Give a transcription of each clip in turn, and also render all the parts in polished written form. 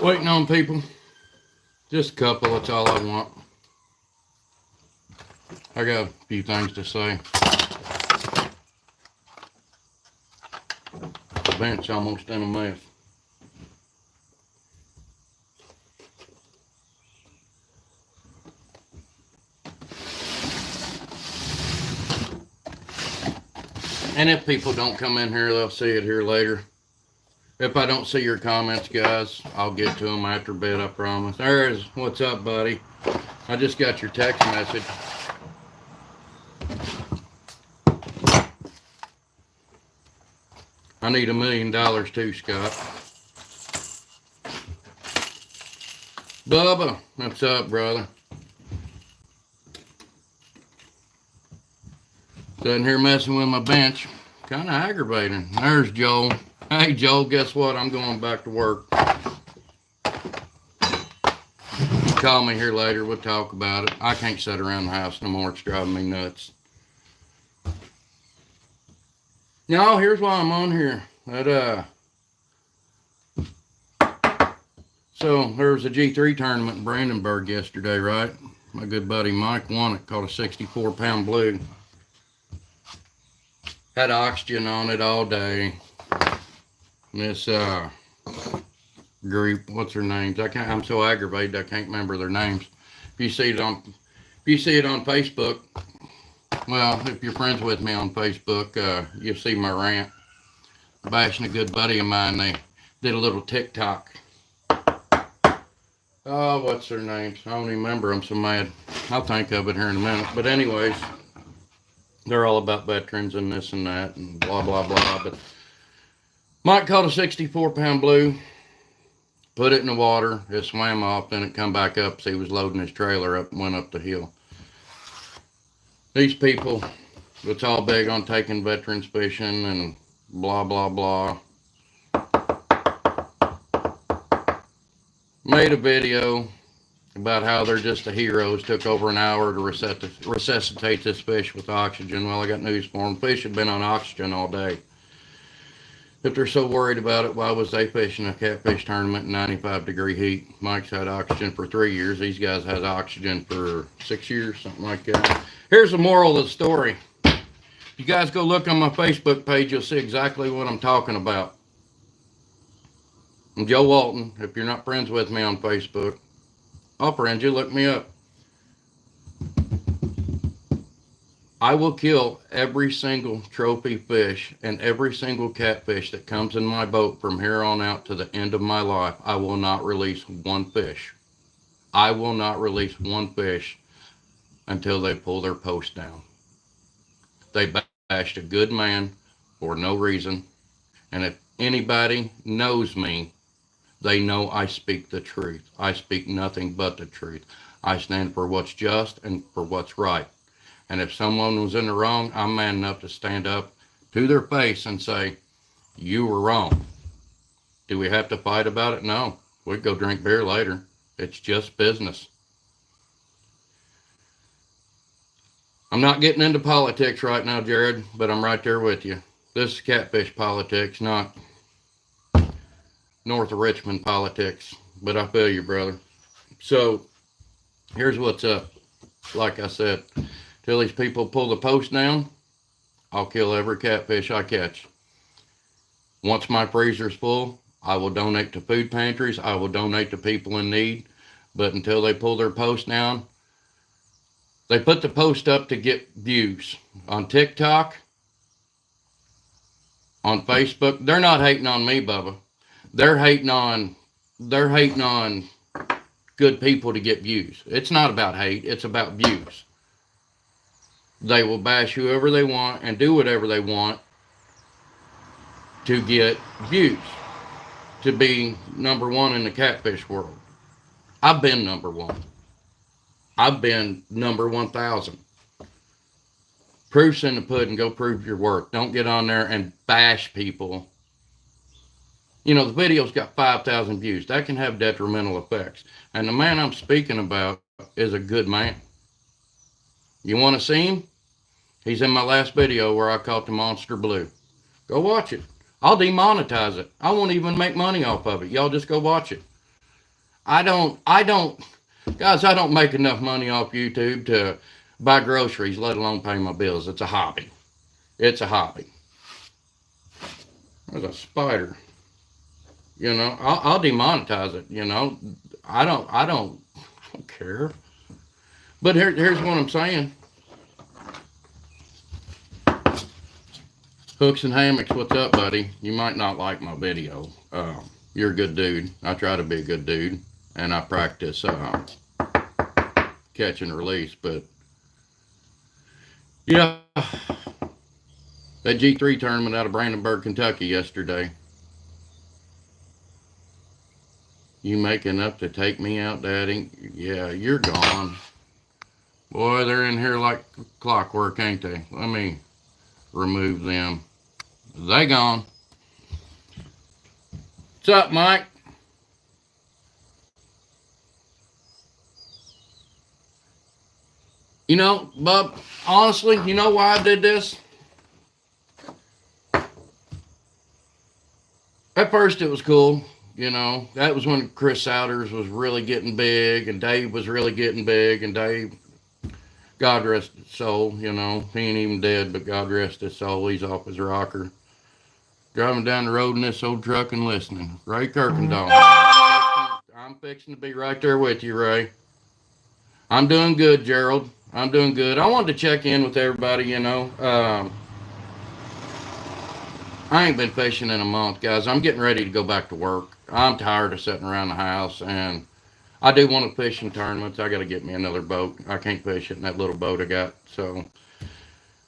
Waiting on people. Just a couple, that's all I want. I got a few things to say. The bench almost in a mess. And if people don't come in here, they'll see it here later. If I don't see your comments, guys, I'll get to them after bed, I promise. There's, what's up, buddy? I just got your text message. I need $1 million too, Scott. Bubba, what's up, brother? Sitting here messing with my bench. Kind of aggravating. There's Joel. Hey, Joel, guess what? I'm going back to work. You call me here later. We'll talk about it. I can't sit around the house no more. It's driving me nuts. No, here's why I'm on here. So there was a G3 tournament in Brandenburg yesterday, right? My good buddy Mike won it. Caught a 64-pound blue. Had oxygen on it all day. And this group, what's their names? I'm so aggravated I can't remember their names. If you see it on Facebook, well, if you're friends with me on Facebook, you'll see my rant. Bashing a good buddy of mine. They did a little TikTok. Oh, what's their names? I don't even remember. I'm so mad. I'll think of it here in a minute. But anyways, they're all about veterans and this and that and blah, blah, blah. But Mike caught a 64-pound blue, put it in the water. It swam off, then it come back up. So he was loading his trailer up and went up the hill. These people, it's all big on taking veterans fishing and blah, blah, blah. Made a video about how they're just the heroes. Took over an hour to resuscitate this fish with oxygen. Well, I got news for them. Fish have been on oxygen all day. If they're so worried about it, why was they fishing a catfish tournament in 95-degree heat? Mike's had oxygen for 3 years. These guys had oxygen for 6 years, something like that. Here's the moral of the story. If you guys go look on my Facebook page, you'll see exactly what I'm talking about. I'm Joe Walton. If you're not friends with me on Facebook, I'll friend you. Look me up. I will kill every single trophy fish and every single catfish that comes in my boat from here on out to the end of my life. I will not release one fish. I will not release one fish until they pull their post down. They bashed a good man for no reason. And if anybody knows me, they know I speak the truth. I speak nothing but the truth. I stand for what's just and for what's right. And if someone was in the wrong, I'm man enough to stand up to their face and say, you were wrong. Do we have to fight about it? No. We'd go drink beer later. It's just business. I'm not getting into politics right now, Jared, but I'm right there with you. This is catfish politics, not north of Richmond politics. But I feel you, brother. So, here's what's up. Like I said, till these people pull the post down, I'll kill every catfish I catch. Once my freezer's full, I will donate to food pantries. I will donate to people in need. But until they pull their post down, they put the post up to get views. On TikTok, on Facebook, they're not hating on me, Bubba. They're hating on good people to get views. It's not about hate, it's about views. They will bash whoever they want and do whatever they want to get views, to be number one in the catfish world. I've been number one. I've been number 1,000. Proof's in the pudding. Go prove your worth. Don't get on there and bash people. You know, the video's got 5,000 views. That can have detrimental effects. And the man I'm speaking about is a good man. You want to see him? He's in my last video where I caught the monster blue. Go watch it. I'll demonetize it. I won't even make money off of it. Y'all just go watch it. guys, I don't make enough money off YouTube to buy groceries, let alone pay my bills. It's a hobby. It's a hobby. There's a spider. I'll demonetize it. I don't care. But here's what I'm saying. Hooks and hammocks, what's up, buddy? You might not like my video. You're a good dude. I try to be a good dude, and I practice catch and release. But yeah, that G3 tournament out of Brandenburg, Kentucky yesterday. You making up to take me out, Daddy? Yeah, you're gone. Boy, they're in here like clockwork, ain't they? Let me remove them. They gone. What's up, Mike? Bub, honestly, you know why I did this? At first it was cool. That was when Chris Souders was really getting big and Dave was really getting big, and Dave, God rest his soul, he ain't even dead, but God rest his soul, he's off his rocker. Driving down the road in this old truck and listening. Ray Kirkendall. I'm fixing to be right there with you, Ray. I'm doing good, Gerald. I'm doing good. I wanted to check in with everybody, I ain't been fishing in a month, guys. I'm getting ready to go back to work. I'm tired of sitting around the house, and I do want to fish in tournaments. I got to get me another boat. I can't fish it in that little boat I got. So,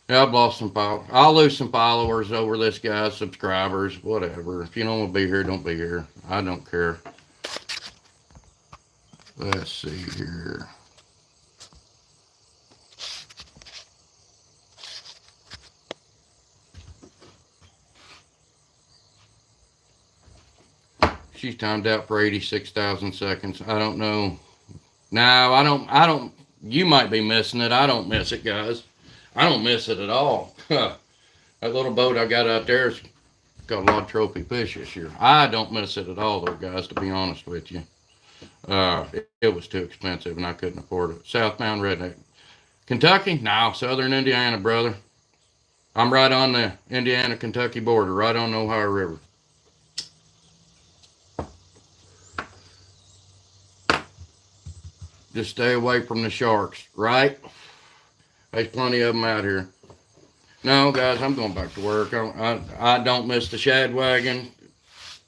yeah, I've lost some I'll lose some followers over this, guys, subscribers, whatever. If you don't want to be here, don't be here. I don't care. Let's see here. She's timed out for 86,000 seconds. I don't know. No, I don't. You might be missing it. I don't miss it, guys. I don't miss it at all. That little boat I got out there's got a lot of trophy fish this year. I don't miss it at all, though, guys, to be honest with you. It was too expensive, and I couldn't afford it. Southbound Redneck. Kentucky? No, Southern Indiana, brother. I'm right on the Indiana-Kentucky border, right on the Ohio River. Just stay away from the sharks, right? There's plenty of them out here. No, guys, I'm going back to work. I don't miss the shad wagon.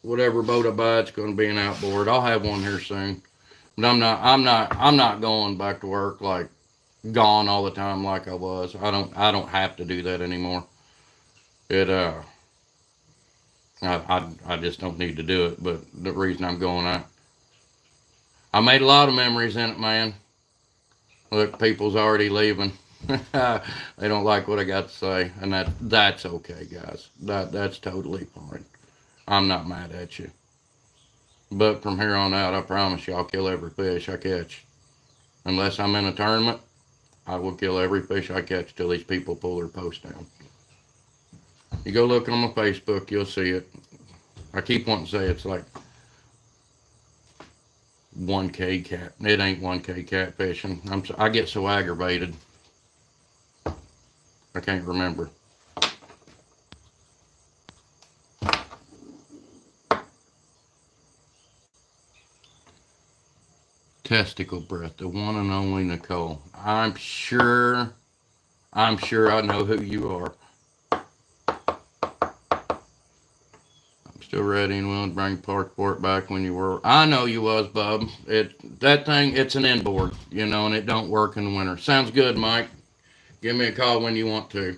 Whatever boat I buy, it's going to be an outboard. I'll have one here soon. But I'm not going back to work like gone all the time like I was. I don't have to do that anymore. I just don't need to do it. But the reason I'm going, I made a lot of memories in it, man. Look, people's already leaving. They don't like what I got to say, and that's okay, guys. That's totally fine. I'm not mad at you. But from here on out, I promise you, I'll kill every fish I catch. Unless I'm in a tournament, I will kill every fish I catch till these people pull their post down. You go look on my Facebook, you'll see it. I keep wanting to say it's like 1K cat. It ain't 1K catfishing. I get so aggravated. I can't remember. Testicle breath, the one and only Nicole. I'm sure I know who you are. Still ready and willing to bring Parkport back when you were. I know you was, bub. That thing, it's an inboard, and it don't work in the winter. Sounds good, Mike. Give me a call when you want to.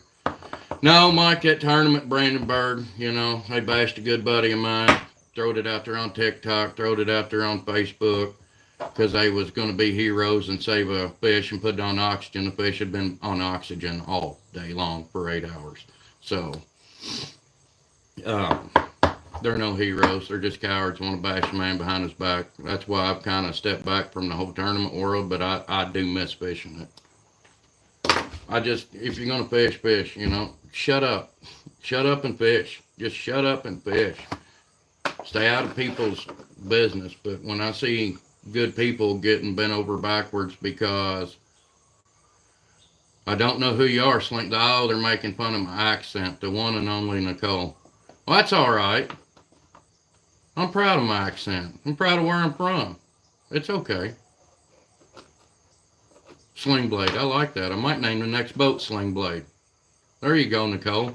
No, Mike, that tournament, Brandenburg, they bashed a good buddy of mine. Throwed it out there on TikTok, throwed it out there on Facebook, because they was going to be heroes and save a fish and put it on oxygen. The fish had been on oxygen all day long for 8 hours. So, they're no heroes. They're just cowards, want to bash a man behind his back. That's why I've kind of stepped back from the whole tournament world, but I do miss fishing it. If you're going to fish, shut up. Shut up and fish. Just shut up and fish. Stay out of people's business. But when I see good people getting bent over backwards because I don't know who you are, Slink. Oh, they're making fun of my accent. The one and only Nicole. Well, that's all right. I'm proud of my accent. I'm proud of where I'm from. It's okay. Sling Blade. I like that. I might name the next boat Sling Blade. There you go, Nicole.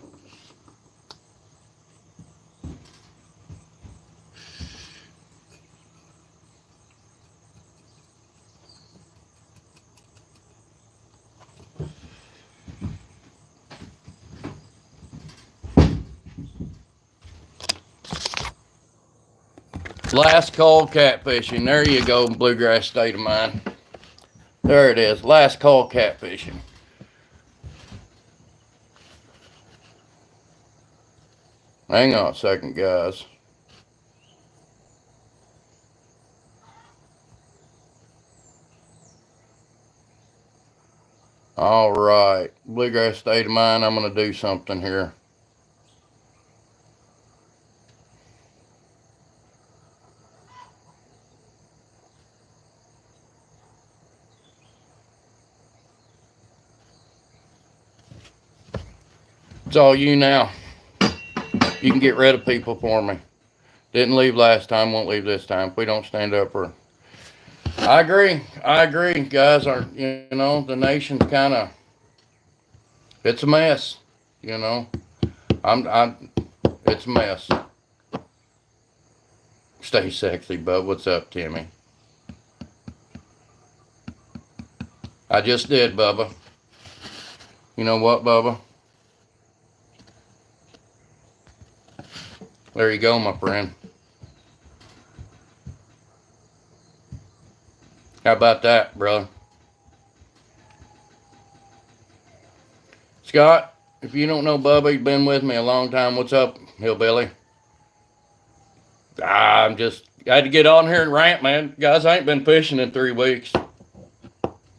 Last call catfishing. There you go, bluegrass state of mind. There it is. Last call catfishing. Hang on a second, guys. All right. Bluegrass state of mind. I'm going to do something here. It's all you now. You can get rid of people for me. Didn't leave last time, won't leave this time. If we don't stand up for. I agree, guys. The nation's kind of. It's a mess. It's a mess. Stay sexy, bub. What's up, Timmy? I just did, Bubba. You know what, Bubba? There you go, my friend. How about that, brother? Scott, if you don't know Bubba, he's been with me a long time. What's up, hillbilly? I had to get on here and rant, man. Guys, I ain't been fishing in 3 weeks.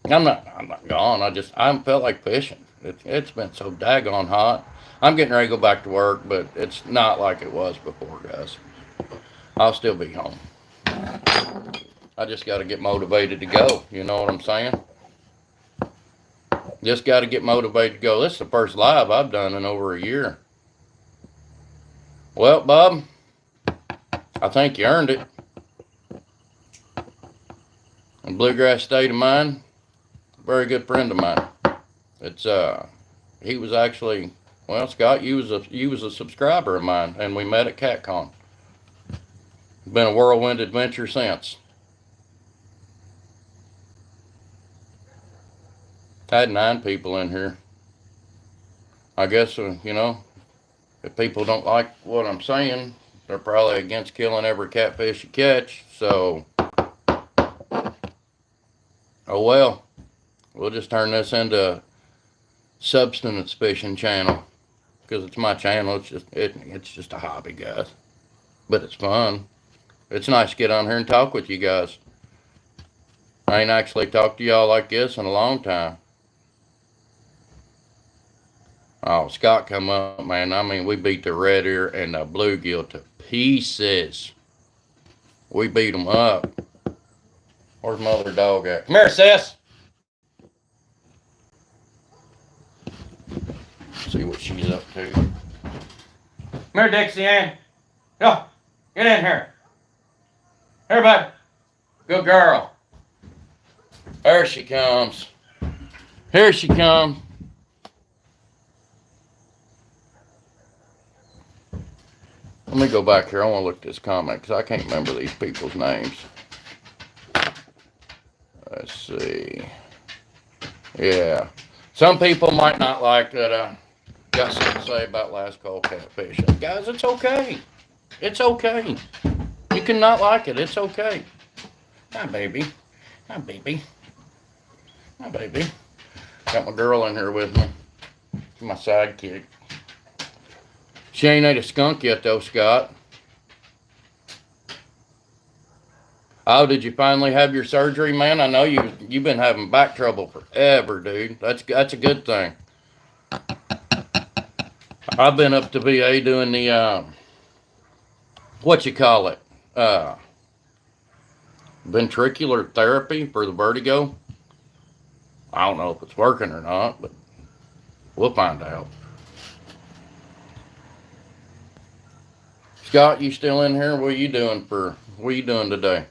I'm not gone. I haven't felt like fishing. It's been so daggone hot. I'm getting ready to go back to work, but it's not like it was before, guys. I'll still be home. I just got to get motivated to go. You know what I'm saying? Just got to get motivated to go. This is the first live I've done in over a year. Well, Bob, I think you earned it. And Bluegrass State of Mind, very good friend of mine. He was actually, well, Scott, you was a subscriber of mine, and we met at CatCon. Been a whirlwind adventure since. Had 9 people in here. I guess, if people don't like what I'm saying, they're probably against killing every catfish you catch. So, oh well. We'll just turn this into a substance fishing channel. Because it's my channel. It's just a hobby, guys. But it's fun. It's nice to get on here and talk with you guys. I ain't actually talked to y'all like this in a long time. Oh, Scott come up, man. I mean, we beat the red ear and the bluegill to pieces. We beat them up. Where's my other dog at? Come here, sis. See what she's up to. Come here, Dixie Ann. Go. Get in here. Here, bud. Good girl. There she comes. Here she comes. Let me go back here. I want to look at this comment because I can't remember these people's names. Let's see. Yeah. Some people might not like that I got something to say about last call catfishing. Guys, it's okay. It's okay. You can not like it. It's okay. Hi, baby. Hi, baby. Hi, baby. Got my girl in here with me. My sidekick. She ain't ate a skunk yet, though, Scott. Oh, did you finally have your surgery, man? I know you've been having back trouble forever, dude. That's a good thing. I've been up to VA doing the what you call it, Ventricular therapy for the vertigo. I don't know if it's working or not, but we'll find out. Scott, you still in here? What are you doing today?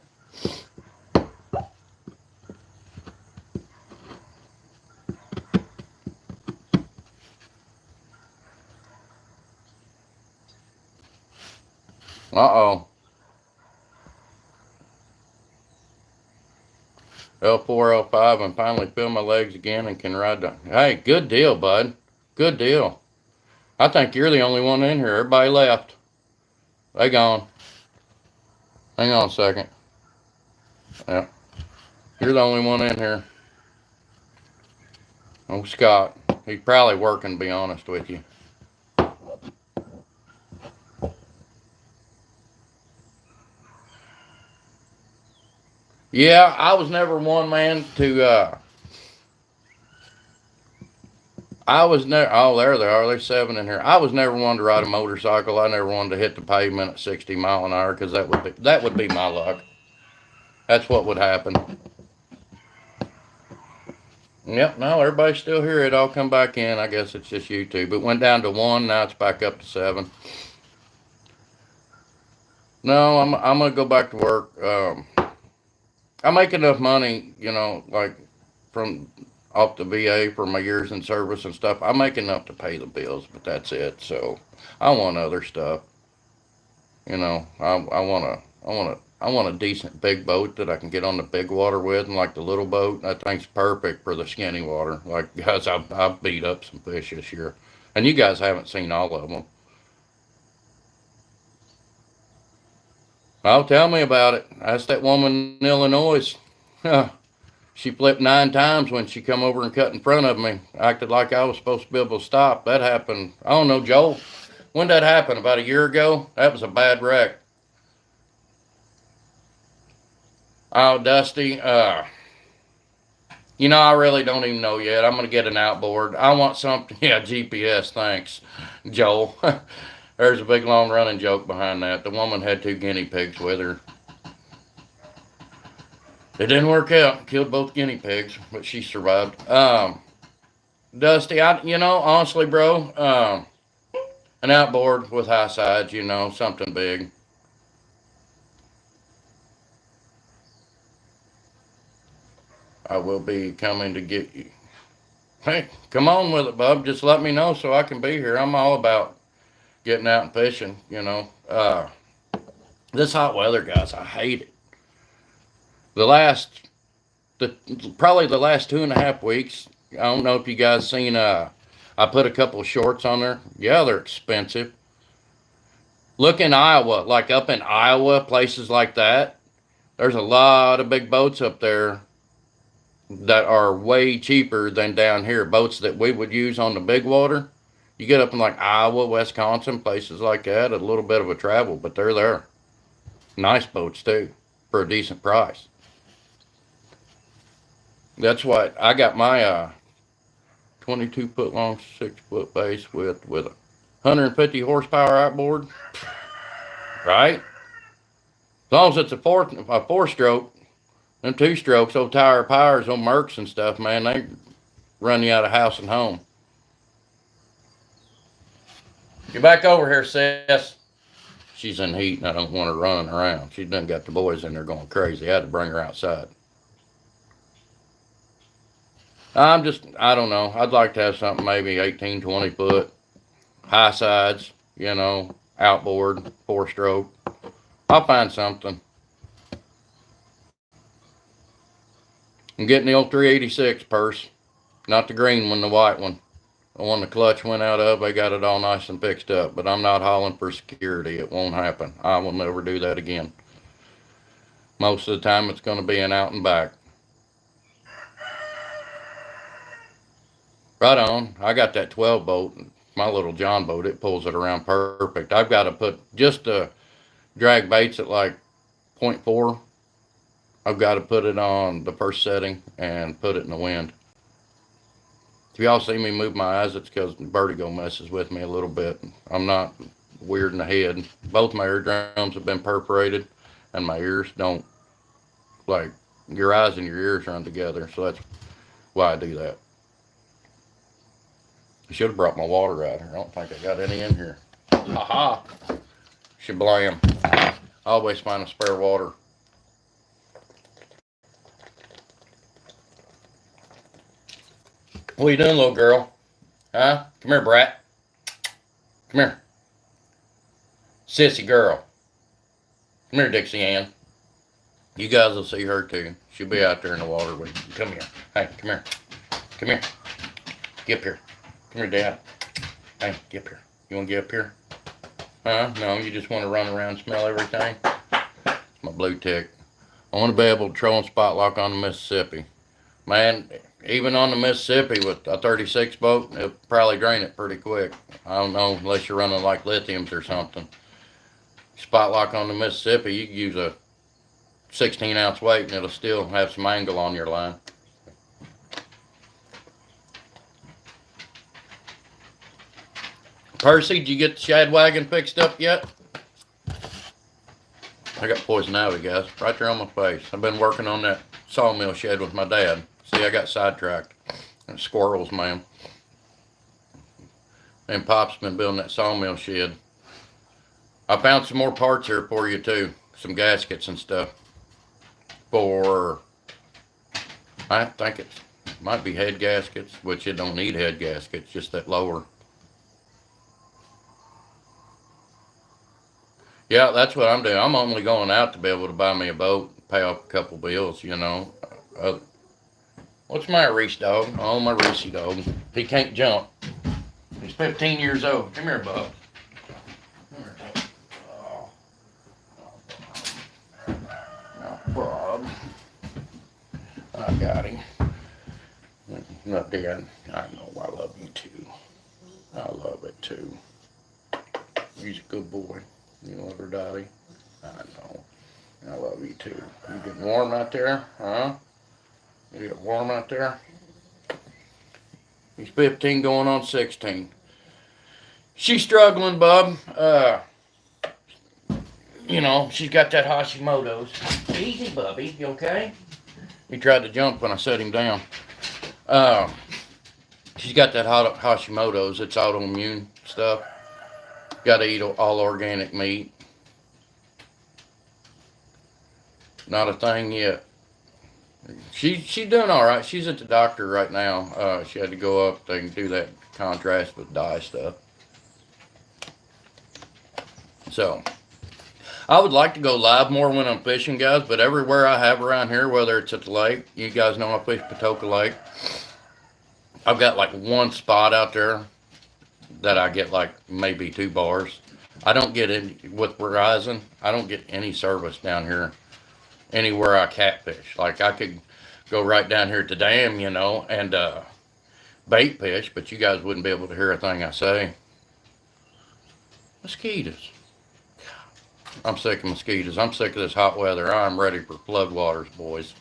Uh-oh. L4, L5, and finally feel my legs again and can ride down. Hey, good deal, bud. Good deal. I think you're the only one in here. Everybody left. They gone. Hang on a second. Yeah. You're the only one in here. Oh, Scott. He's probably working, to be honest with you. Yeah, I was never one man to I was never. Oh, there they are. There's 7 in here. I was never one to ride a motorcycle. I never wanted to hit the pavement at 60 mile an hour because that would be my luck. That's what would happen. Yep. No, everybody's still here. It all come back in. I guess it's just YouTube. It went down to 1. Now it's back up to 7. No, I'm gonna go back to work. I make enough money, like from off the VA for my years in service and stuff. I make enough to pay the bills, but that's it. So I want other stuff. I want a decent big boat that I can get on the big water with, and like the little boat, that thing's perfect for the skinny water. Like guys, I've beat up some fish this year, and you guys haven't seen all of them. Oh, tell me about it. That's that woman in Illinois. She flipped 9 times when she come over and cut in front of me. Acted like I was supposed to be able to stop. That happened. I don't know, Joel. When did that happen? About a year ago? That was a bad wreck. Oh, Dusty. I really don't even know yet. I'm gonna get an outboard. I want something. Yeah, GPS. Thanks, Joel. There's a big long running joke behind that. The woman had 2 guinea pigs with her. It didn't work out. Killed both guinea pigs, but she survived. Dusty, honestly, bro, an outboard with high sides, something big. I will be coming to get you. Hey, come on with it, bub. Just let me know so I can be here. I'm all about getting out and fishing. This hot weather, guys, I hate it. The last, the probably the last 2.5 weeks. I don't know if you guys seen. I put a couple of shorts on there. Yeah, they're expensive. Look in Iowa, like up in Iowa, places like that. There's a lot of big boats up there that are way cheaper than down here. Boats that we would use on the big water. You get up in like Iowa, Wisconsin, places like that, a little bit of a travel, but they're there. Nice boats too, for a decent price. That's what I got my 22 foot long, 6 foot base with a 150 horsepower outboard, right? As long as it's a 4 stroke, them 2 strokes, old tire powers, old Mercs and stuff, man, they run you out of house and home. Get back over here, sis. She's in heat and I don't want her running around. She done got the boys in there going crazy. I had to bring her outside. I don't know. I'd like to have something maybe 18, 20 foot, high sides, outboard, 4 stroke. I'll find something. I'm getting the old 386 purse, not the green one, the white one. The one the clutch went out of, they got it all nice and fixed up. But I'm not hauling for security. It won't happen. I will never do that again. Most of the time, it's going to be an out and back. Right on. I got that 12 boat, my little John boat. It pulls it around perfect. I've got to put just to drag baits at like 0.4. I've got to put it on the first setting and put it in the wind. If y'all see me move my eyes, it's because vertigo messes with me a little bit. I'm not weird in the head. Both my eardrums have been perforated, and my ears don't like your eyes and your ears run together. So that's why I do that. I should have brought my water out here. I don't think I got any in here. Haha. Shablam. I always find a spare water. What are you doing, little girl? Huh? Come here, brat. Come here. Sissy girl. Come here, Dixie Ann. You guys will see her too. She'll be out there in the water with you. Come here. Hey, come here. Come here. Get up here. Come here, Dad. Hey, get up here. You want to get up here? Huh? No, you just want to run around and smell everything? It's my blue tick. I want to be able to troll and spot lock on the Mississippi. Man, even on the Mississippi with a 36 boat, it'll probably drain it pretty quick. I don't know, unless you're running like lithiums or something. Spot lock on the Mississippi, you can use a 16-ounce weight and it'll still have some angle on your line. Percy, did you get the shad wagon fixed up yet? I got poison ivy, guys, right there on my face. I've been working on that sawmill shed with my dad. See, I got sidetracked. And squirrels, man. And Pop's been building that sawmill shed. I found some more parts here for you, too. Some gaskets and stuff. For, I think it might be head gaskets, which it don't need head gaskets, just that lower. Yeah, that's what I'm doing. I'm only going out to be able to buy me a boat, pay off a couple bills, you know. What's my Reese dog? Oh, my Reese dog. He can't jump. He's 15 years old. Come here, bub. Come here. Oh, Bob. I got him. Not dead. I know. I love you too. I love it too. He's a good boy. You love her, Dottie? I know. I love you too. You getting warm out there? Huh? You get warm out there? He's 15 going on 16. She's struggling, bub. You know, she's got that Hashimoto's. Easy, Bubby. You okay? He tried to jump when I set him down. She's got that Hashimoto's. It's autoimmune stuff. Got to eat all organic meat. Not a thing yet. She's doing all right. She's at the doctor right now. She had to go up. They can do that contrast with dye stuff. So, I would like to go live more when I'm fishing, guys. But everywhere I have around here, whether it's at the lake, you guys know I fish Patoka Lake. I've got like one spot out there that I get like maybe 2 bars. I don't get in with Verizon. I don't get any service down here anywhere I catfish. Like I could go right down here at the dam, you know, and bait fish, but you guys wouldn't be able to hear a thing I say. Mosquitoes. I'm sick of mosquitoes. I'm sick of this hot weather. I'm ready for floodwaters, boys.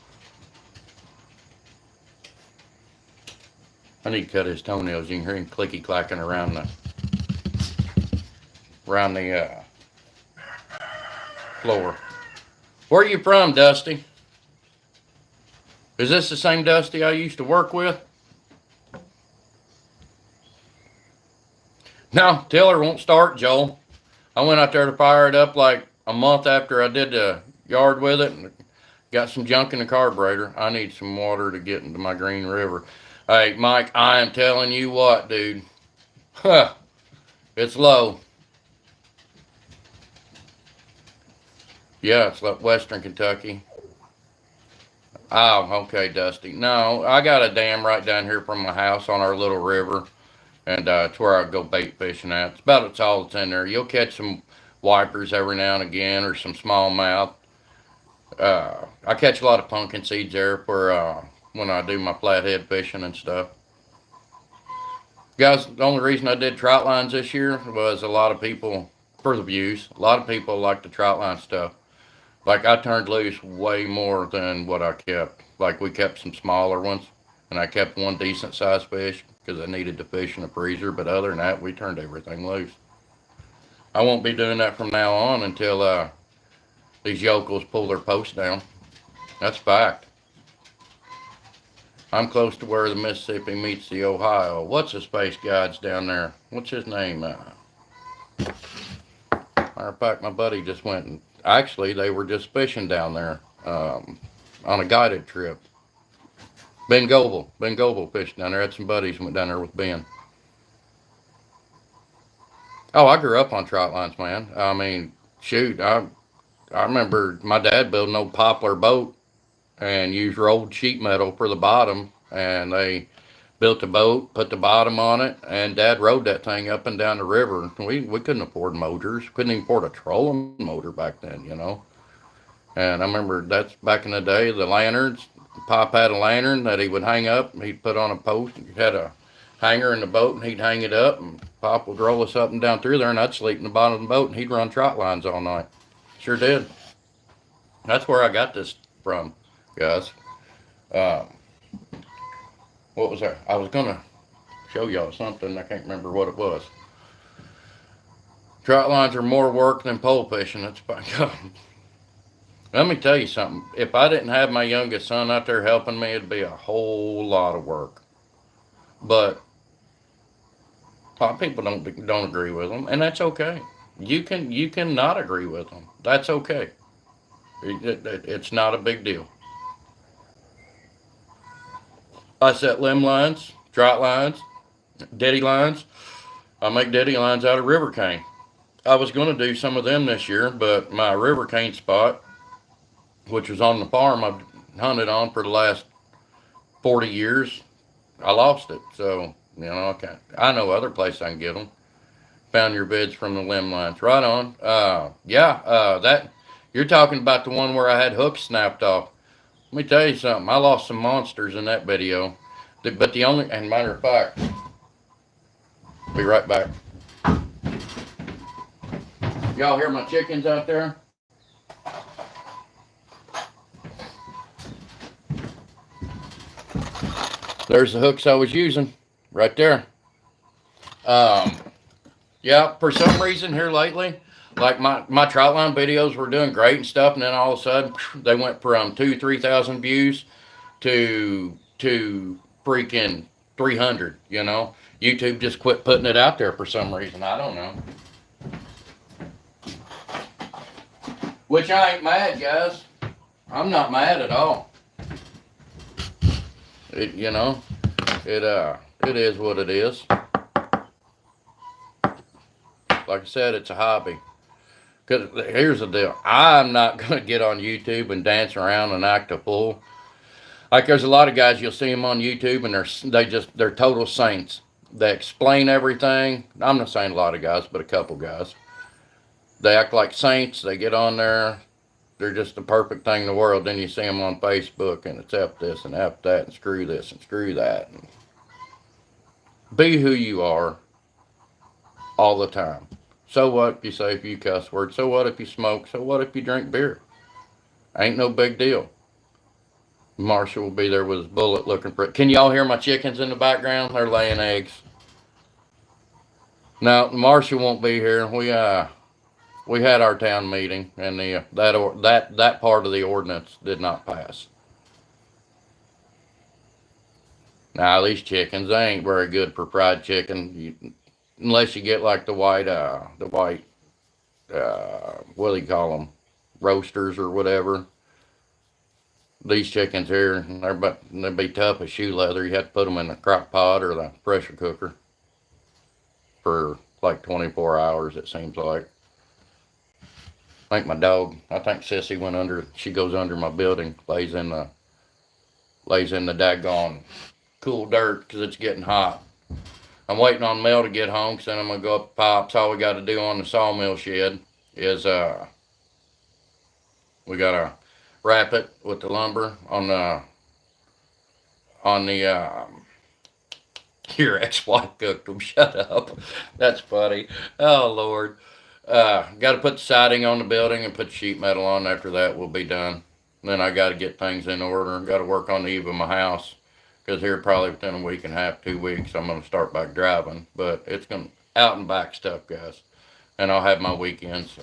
I need to cut his toenails. You can hear him clicky clacking around the floor. Where are you from, Dusty? Is this the same Dusty I used to work with? No, tiller won't start, Joel. I went out there to fire it up like a month after I did the yard with it and got some junk in the carburetor. I need some water to get into my Green River. Hey, Mike, I am telling you what, dude. Huh. It's low. Yeah, it's like Western Kentucky. Oh, okay, Dusty. No, I got a dam right down here from my house on our little river. And it's where I go bait fishing at. It's all that's in there. You'll catch some wipers every now and again or some smallmouth. I catch a lot of pumpkin seeds there for when I do my flathead fishing and stuff. Guys, the only reason I did trout lines this year was a lot of people, for the views, a lot of people like the trout line stuff. Like I turned loose way more than what I kept. Like we kept some smaller ones and I kept one decent sized fish because I needed to fish in a freezer. But other than that, we turned everything loose. I won't be doing that from now on until these yokels pull their posts down. That's fact. I'm close to where the Mississippi meets the Ohio. What's the space guides down there? What's his name? Matter of fact, my buddy just went and actually they were just fishing down there on a guided trip. Ben Goble fished down there. I had some buddies went down there with Ben. Oh, I grew up on trot lines, man. I mean, shoot, I remember my dad building an old poplar boat and used rolled sheet metal for the bottom, and they built a boat, put the bottom on it, and Dad rode that thing up and down the river. We couldn't afford motors, couldn't even afford a trolling motor back then, you know. And I remember that's back in the day, the lanterns. Pop had a lantern that he would hang up. He'd put on a post. He had a hanger in the boat, and he'd hang it up. And Pop would roll us up and down through there, and I'd sleep in the bottom of the boat, and he'd run trot lines all night. Sure did. That's where I got this from, guys. Um, what was that? I was gonna show y'all something. I can't remember what it was. Trot lines are more work than pole fishing. That's about. Let me tell you something. If I didn't have my youngest son out there helping me, it'd be a whole lot of work. But a lot of people don't agree with them, and that's okay. You can not agree with them. That's okay. It's not a big deal. I set limb lines, trot lines, deddy lines. I make deddy lines out of river cane. I was going to do some of them this year, but my river cane spot, which was on the farm I've hunted on for the last 40 years, I lost it. So, I know other places I can get them. Found your bids from the limb lines. Right on. Yeah, that you're talking about the one where I had hooks snapped off. Let me tell you something. I lost some monsters in that video. But the only, and matter of fact, be right back. Y'all hear my chickens out there? There's the hooks I was using right there. Um, yeah, for some reason here lately, like my trout line videos were doing great and stuff, and then all of a sudden they went from 3,000 views to freaking 300. YouTube just quit putting it out there for some reason. I don't know. Which I ain't mad, guys. I'm not mad at all. It is what it is. Like I said, it's a hobby. Cause here's the deal. I'm not gonna get on YouTube and dance around and act a fool. Like there's a lot of guys you'll see them on YouTube and they're total saints. They explain everything. I'm not saying a lot of guys, but a couple guys. They act like saints. They get on there. They're just the perfect thing in the world. Then you see them on Facebook and it's F this and F that and screw this and screw that. And be who you are all the time. So what if you say a few cuss words? So what if you smoke? So what if you drink beer? Ain't no big deal. Marshall will be there with his bullet looking for it. Can y'all hear my chickens in the background? They're laying eggs. Now Marshall won't be here. We had our town meeting, and that part of the ordinance did not pass. Now these chickens, they ain't very good for fried chicken, unless you get like the white, what do you call them, roasters or whatever. These chickens here, they'd be tough as shoe leather. You have to put them in the crock pot or the pressure cooker for like 24 hours. It seems like. I think Sissy went under. She goes under my building, lays in the daggone cool dirt because it's getting hot. I'm waiting on Mel to get home because then I'm gonna go up the pipes. All we got to do on the sawmill shed is we gotta wrap it with the lumber on the. Your ex-wife cooked them. Shut up. That's funny. Oh Lord. Got to put the siding on the building and put the sheet metal on. After that, we'll be done. Then I got to get things in order. Got to work on the eve of my house because here probably within a week and a half, 2 weeks, I'm going to start back driving. But it's going to out and back stuff, guys. And I'll have my weekends.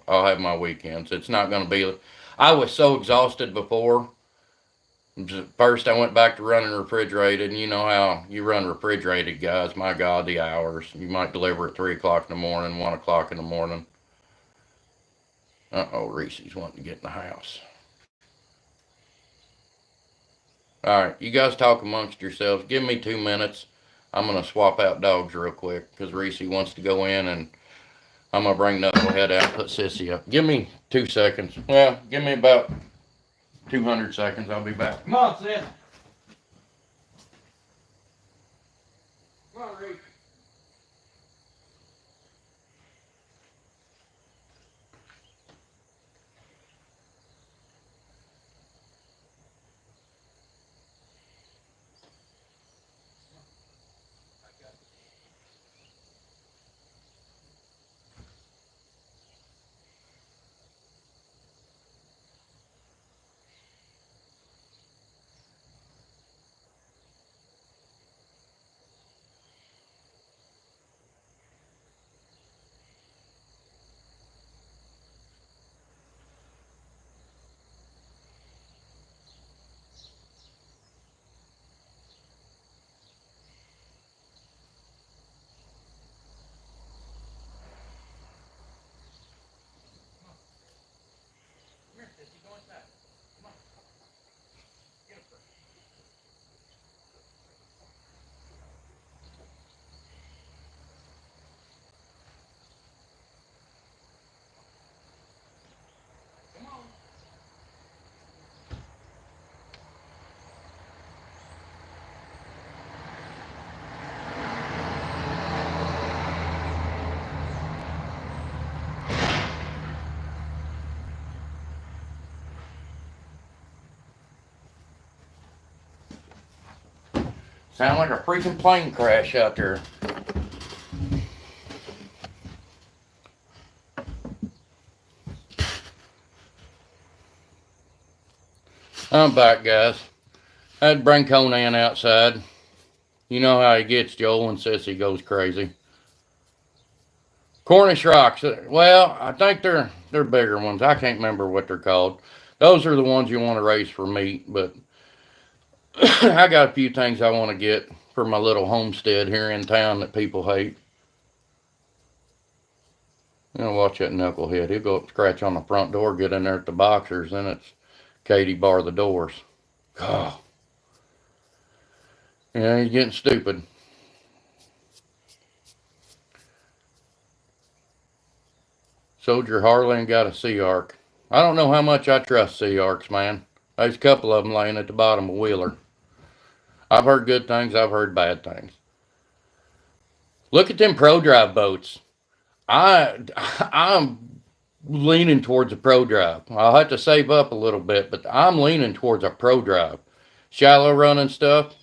I'll have my weekends. It's not going to be. I was so exhausted before. First, I went back to running refrigerated, and you know how you run refrigerated, guys. My God, the hours. You might deliver at 3 o'clock in the morning, 1 o'clock in the morning. Uh-oh, Reese's wanting to get in the house. All right, you guys talk amongst yourselves. Give me 2 minutes. I'm going to swap out dogs real quick because Reese wants to go in, and I'm going to bring Knucklehead out and put Sissy up. Give me 2 seconds. Well, give me about 200 seconds. I'll be back. Come on, Sis. Come on, Reese. Sound like a freaking plane crash out there. I'm back, guys. I had to bring Conan outside. You know how he gets, Joel, and Sissy goes crazy. Cornish rocks. Well, I think they're bigger ones. I can't remember what they're called. Those are the ones you want to raise for meat, but I got a few things I want to get for my little homestead here in town that people hate. You know, watch that knucklehead. He'll go up and scratch on the front door, get in there at the boxers, then it's Katie bar the doors. God. Yeah, he's getting stupid. Soldier Harlan got a Sea Arc. I don't know how much I trust Sea Arcs, man. There's a couple of them laying at the bottom of Wheeler. I've heard good things, I've heard bad things. Look at them Pro Drive boats. I'm leaning towards a Pro Drive. I'll have to save up a little bit, but I'm leaning towards a Pro Drive. Shallow running stuff.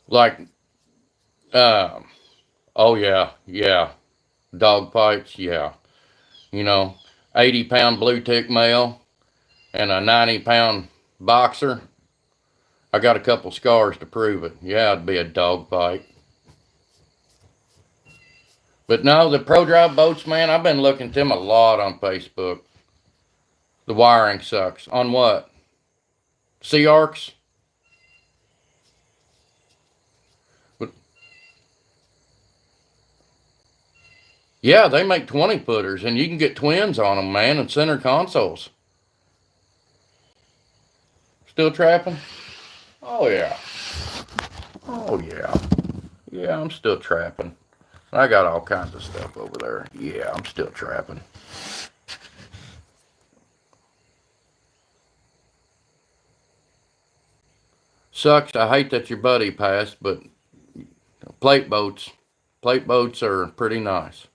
Like, uh, oh yeah. Dog fights, yeah. You know, 80-pound blue tick male and a 90-pound boxer. I got a couple scars to prove it. Yeah, it'd be a dog fight. But no, the Pro Drive boats, man, I've been looking at them a lot on Facebook. The wiring sucks. On what? Sea Arcs? But yeah, they make 20 footers, and you can get twins on them, man, and center consoles. Still trapping? Oh, yeah. Oh, yeah. Yeah, I'm still trapping. I got all kinds of stuff over there. Yeah, I'm still trapping. Sucks. I hate that your buddy passed, but plate boats, plate boats are pretty nice.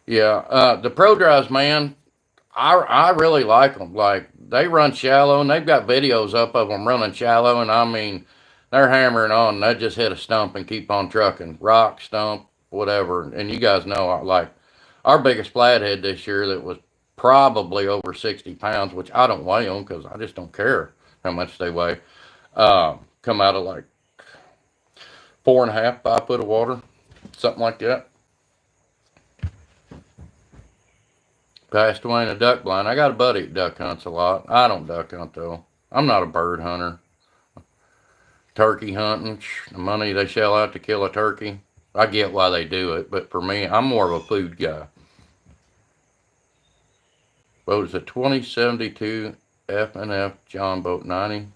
Yeah, the Pro Drives, man, I really like them. Like they run shallow, and they've got videos up of them running shallow, and I mean, they're hammering on. They just hit a stump and keep on trucking, rock, stump, whatever. And you guys know, like our biggest flathead this year that was probably over 60 pounds, which I don't weigh them because I just don't care how much they weigh. Come out of like 4.5, 5 foot of water, something like that. Passed away in a duck blind. I got a buddy that duck hunts a lot. I don't duck hunt though. I'm not a bird hunter. Turkey hunting, the money they shell out to kill a turkey, I get why they do it, but for me, I'm more of a food guy. Boat is a 2072 F&F John Boat 90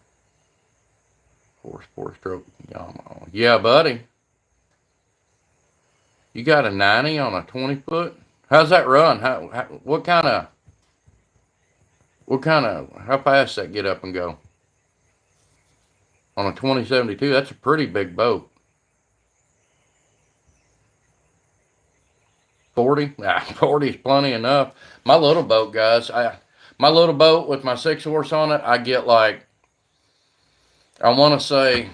4-stroke Yamaha. Yeah, buddy. You got a 90 on a 20 foot? How's that run? What kind of, how fast that get up and go? On a 2072, that's a pretty big boat. 40? Nah, 40 is plenty enough. My little boat, guys, my little boat with my 6-horse on it, I get like, I want to say,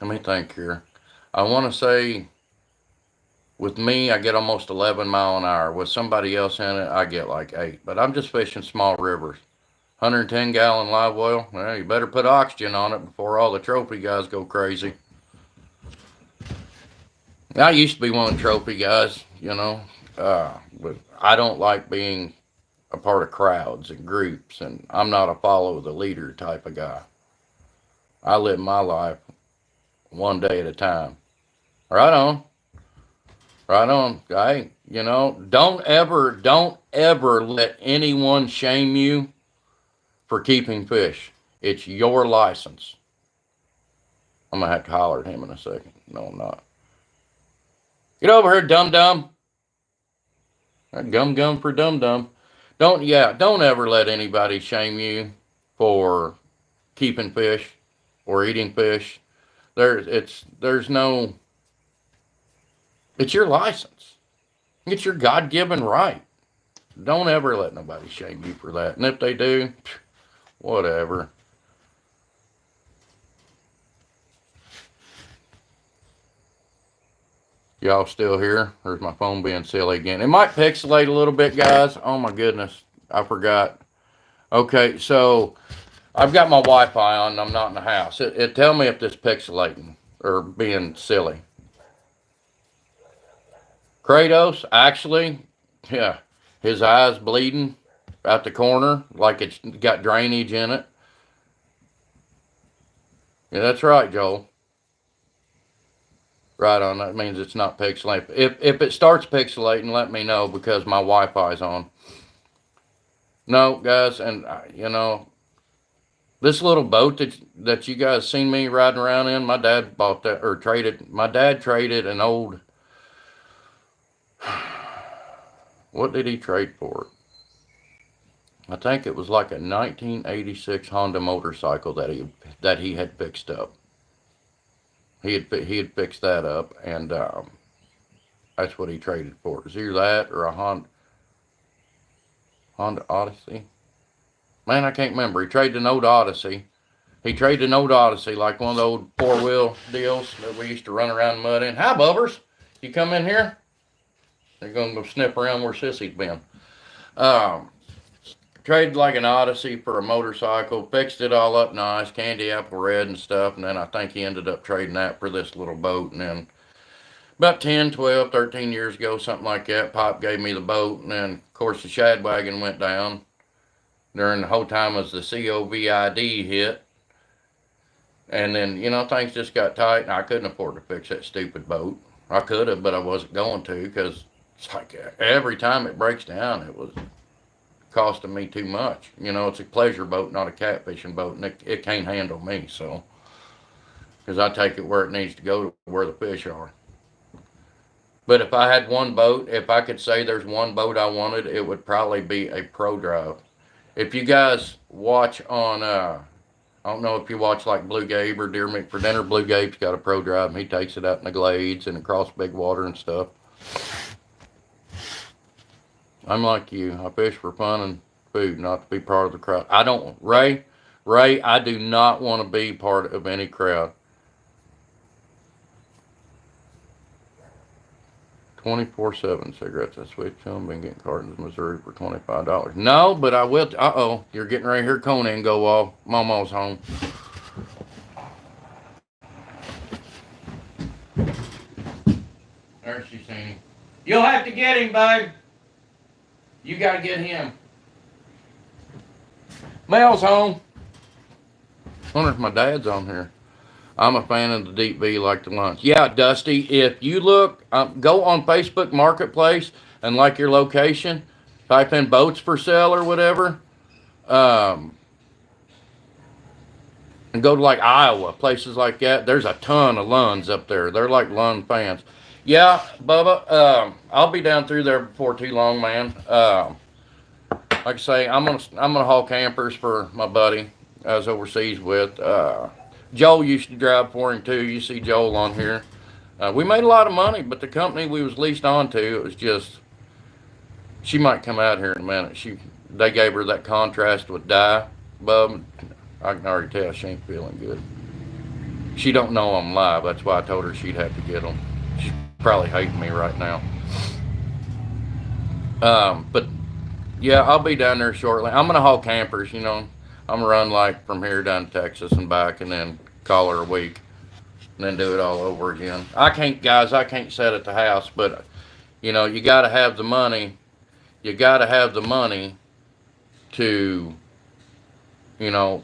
let me think here. I want to say, with me, I get almost 11 mile an hour. With somebody else in it, I get like 8. But I'm just fishing small rivers. 110 gallon live well. Well, you better put oxygen on it before all the trophy guys go crazy. I used to be one of the trophy guys, you know, but I don't like being a part of crowds and groups, and I'm not a follow the leader type of guy. I live my life one day at a time. Right on. Right on. Hey, you know, don't ever let anyone shame you for keeping fish. It's your license. I'm gonna have to holler at him in a second. No, I'm not. Get over here, dum-dum. Gum for dum-dum. Don't ever let anybody shame you for keeping fish or eating fish. It's your license. It's your God-given right. Don't ever let nobody shame you for that. And if they do, whatever. Y'all still here? Or is my phone being silly again? It might pixelate a little bit, guys. Oh my goodness. I forgot. Okay, so I've got my Wi-Fi on and I'm not in the house. It tell me if this pixelating or being silly. Kratos, actually, yeah, his eyes bleeding out the corner like it's got drainage in it. Yeah, that's right, Joel. Right on. That means it's not pixelating. If it starts pixelating, let me know because my Wi-Fi's on. No, guys, and you know, this little boat that you guys seen me riding around in, my dad bought that or traded. My dad traded an old. What did he trade for it? I think it was like a 1986 Honda motorcycle that he had fixed up. He had fixed that up, and that's what he traded for. It was either that or a Honda Odyssey. Man, I can't remember. He traded an old Odyssey. He traded an old Odyssey, like one of the old 4-wheel deals that we used to run around mud in. Hi, Bubbers. You come in here? They're going to go sniff around where Sissy's been. Traded like an Odyssey for a motorcycle, fixed it all up nice, candy apple red and stuff, and then I think he ended up trading that for this little boat. And then about 10, 12, 13 years ago, something like that, Pop gave me the boat, and then, of course, the shad wagon went down. During the whole time as the COVID hit. And then, you know, things just got tight, and I couldn't afford to fix that stupid boat. I could have, but I wasn't going to, because it's like every time it breaks down, it was costing me too much. You know, it's a pleasure boat, not a catfishing boat, and it can't handle me, so. Because I take it where it needs to go, to where the fish are. But if I had one boat, if I could say there's one boat I wanted, it would probably be a Pro Drive. If you guys watch on, I don't know if you watch like Blue Gabe or Deer Meat for Dinner, Blue Gabe's got a Pro Drive, and he takes it out in the glades and across big water and stuff. I'm like you. I fish for fun and food, not to be part of the crowd. I don't, Ray, I do not want to be part of any crowd. 24/7 cigarettes. I switched to them. Been getting cartons in Missouri for $25. No, but I will. Uh-oh. You're getting right here. Conan go off. Momo's home. There she's seen him. You'll have to get him, babe. You got to get him. Mel's home. Wonder if my dad's on here. I'm a fan of the deep V like the lunch. Yeah, Dusty, if you look, go on Facebook Marketplace and like your location, type in boats for sale or whatever, um, and go to like Iowa, places like that. There's a ton of Lunds up there. They're like Lund fans. Yeah, Bubba, I'll be down through there before too long, man. Like I say, I'm gonna haul campers for my buddy I was overseas with. Joel used to drive for him too. You see Joel on here. We made a lot of money, but the company we was leased on to, it was just, she might come out here in a minute. They gave her that contrast with dye, bub. I can already tell she ain't feeling good. She don't know I'm live. That's why I told her she'd have to get them. She's probably hating me right now. But yeah, I'll be down there shortly. I'm gonna haul campers. I'm gonna run like from here down to Texas and back, and then call her a week, and then do it all over again. I can't sit at the house, but you got to have the money. You got to have the money to,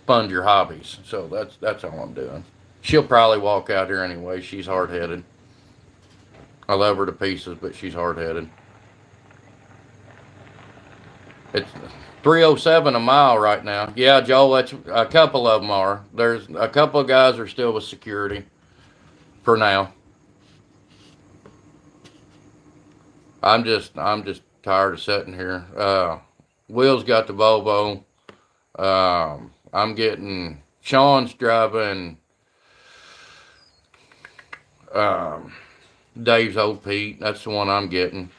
fund your hobbies. So that's all I'm doing. She'll probably walk out here anyway. She's hard headed. I love her to pieces, but she's hard headed. It's 307 a mile right now. Yeah, Joel, that's a couple of them are. There's a couple of guys are still with security for now. I'm just tired of sitting here. Will's got the Volvo. I'm getting Sean's driving Dave's old Pete. That's the one I'm getting.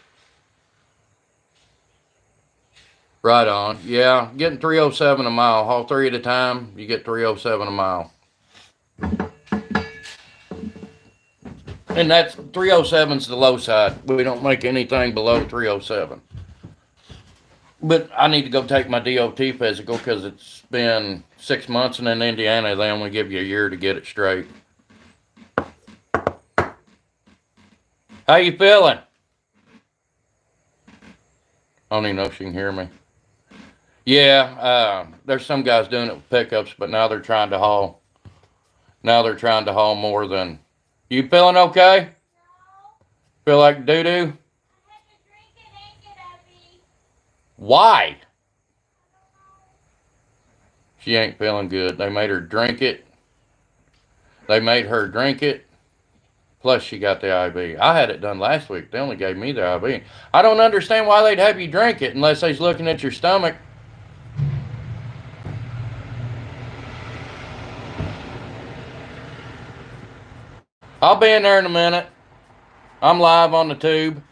Right on. Yeah, getting 307 a mile. Haul three at a time, you get 307 a mile. And that's 307's the low side. We don't make anything below 307. But I need to go take my DOT physical because it's been 6 months, and in Indiana they only give you a year to get it straight. How you feeling? I don't even know if she can hear me. Yeah, there's some guys doing it with pickups, but now they're trying to haul. Now they're trying to haul more than. You feeling okay? No. Feel like doo doo? I had to drink it and get heavy. Why? She ain't feeling good. They made her drink it. Plus, she got the IV. I had it done last week. They only gave me the IV. I don't understand why they'd have you drink it unless they's looking at your stomach. I'll be in there in a minute. I'm live on the tube.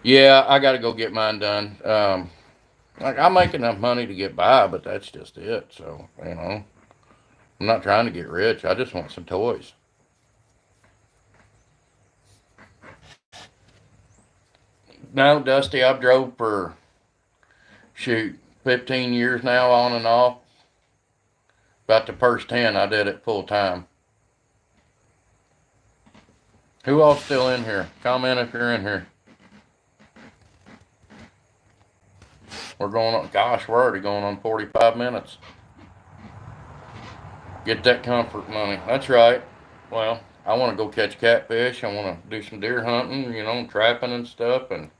Yeah, I got to go get mine done. I make enough money to get by, but that's just it. So, I'm not trying to get rich. I just want some toys. No, Dusty, I've drove for, 15 years now, on and off. About the first 10, I did it full time. Who all's still in here? Comment if you're in here. We're already going on 45 minutes. Get that comfort money. That's right. Well, I want to go catch catfish. I want to do some deer hunting, trapping and stuff. And